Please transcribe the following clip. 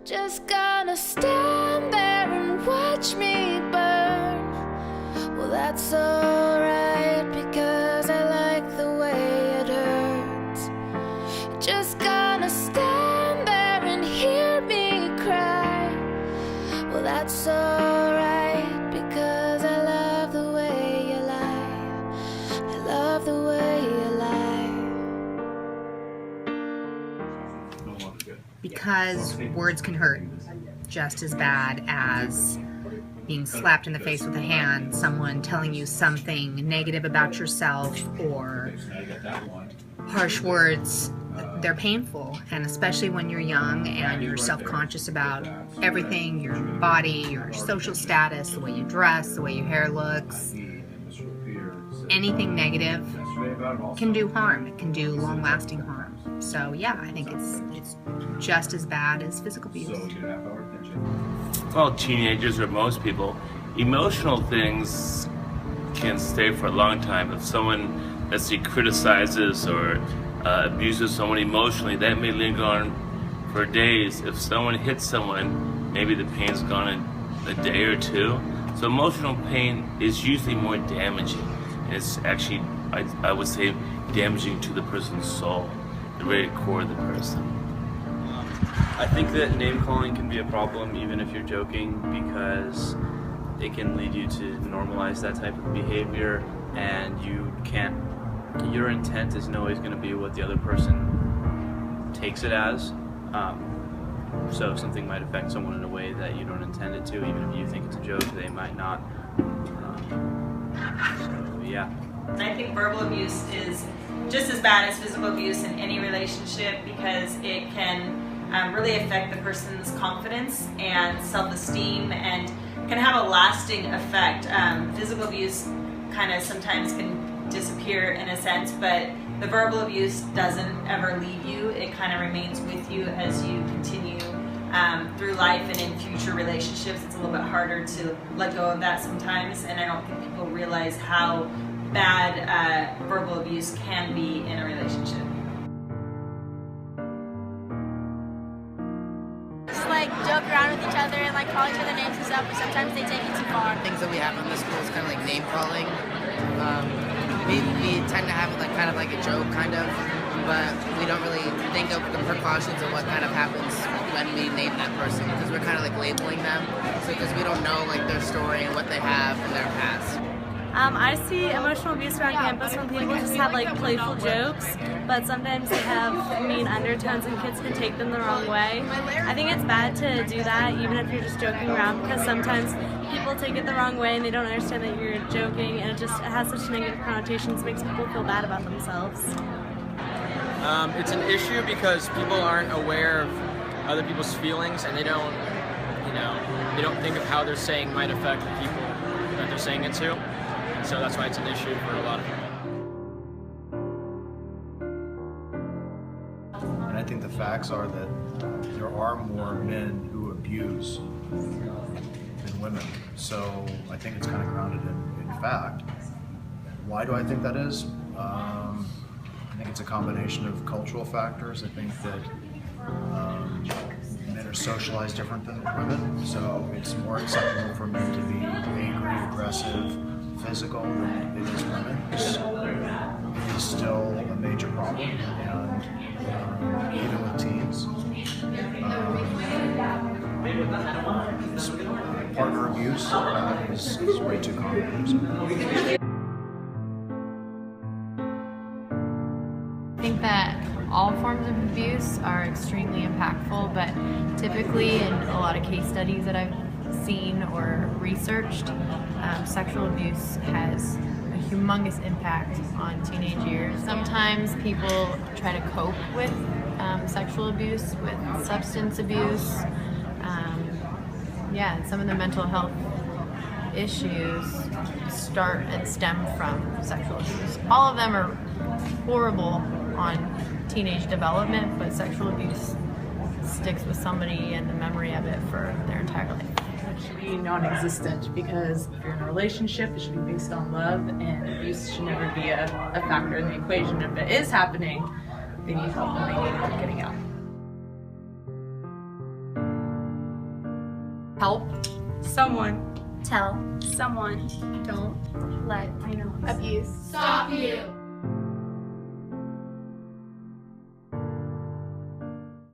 Just gonna stand there and watch me burn. Well, that's alright, because I like the way it hurts. Just gonna stand there and hear me cry. Well, that's alright, because I love the way you lie. I love the way you lie. Because words can hurt just as bad as being slapped in the face with a hand, someone telling you something negative about yourself, or harsh words. They're painful, and especially when you're young and you're self-conscious about everything, your body, your social status, the way you dress, the way your hair looks. Anything negative can do harm. It can do long-lasting harm. So yeah, I think it's just as bad as physical abuse. Well, teenagers or most people, emotional things can stay for a long time. If someone, let's say, criticizes or abuses someone emotionally, that may linger on for days. If someone hits someone, maybe the pain's gone in a day or two. So emotional pain is usually more damaging. And it's actually, I would say, damaging to the person's soul, the very core of the person. I think that name calling can be a problem even if you're joking, because it can lead you to normalize that type of behavior, and your intent isn't always going to be what the other person takes it as. So something might affect someone in a way that you don't intend it to. Even if you think it's a joke, they might not. So yeah. I think verbal abuse is just as bad as physical abuse in any relationship, because it can really affect the person's confidence and self-esteem, and can have a lasting effect. Physical abuse kind of sometimes can disappear in a sense, but the verbal abuse doesn't ever leave you. It kind of remains with you as you continue through life, and in future relationships it's a little bit harder to let go of that sometimes, and I don't think people realize how bad verbal abuse can be in a relationship. Just like joke around with each other and like call each other names and stuff, but sometimes they take it too far. Things that we have in the school is kind of like name calling. We tend to have it like kind of like a joke, kind of, but we don't really think of the precautions of what kind of happens when we name that person, because we're kind of like labeling them, so because we don't know like their story and what they have in their past. I see emotional abuse around campus when people just have like playful jokes, but sometimes they have mean undertones and kids can take them the wrong way. I think it's bad to do that even if you're just joking around, because sometimes people take it the wrong way and they don't understand that you're joking, and it has such negative connotations, it makes people feel bad about themselves. It's an issue because people aren't aware of other people's feelings, and they don't think of how they're saying might affect the people that they're saying it to. So that's why it's an issue for a lot of people. And I think the facts are that there are more men who abuse than women. So I think it's kind of grounded in fact. Why do I think that is? I think it's a combination of cultural factors. I think that men are socialized different than women, so it's more acceptable for men to be angry, aggressive, physical than it is women. It is still a major problem, and even with teens. Partner abuse is way too common. I think that all forms of abuse are extremely impactful, but typically in a lot of case studies that I've seen or researched, sexual abuse has a humongous impact on teenage years. Sometimes people try to cope with sexual abuse with substance abuse. Some of the mental health issues start and stem from sexual abuse. All of them are horrible on teenage development, but sexual abuse sticks with somebody and the memory of it for their entire life. It should be non-existent, because if you're in a relationship, it should be based on love, and abuse should never be a factor in the equation. If it is happening, they need help and they need help getting out. Help someone. tell Someone. don't Let abuse stop you.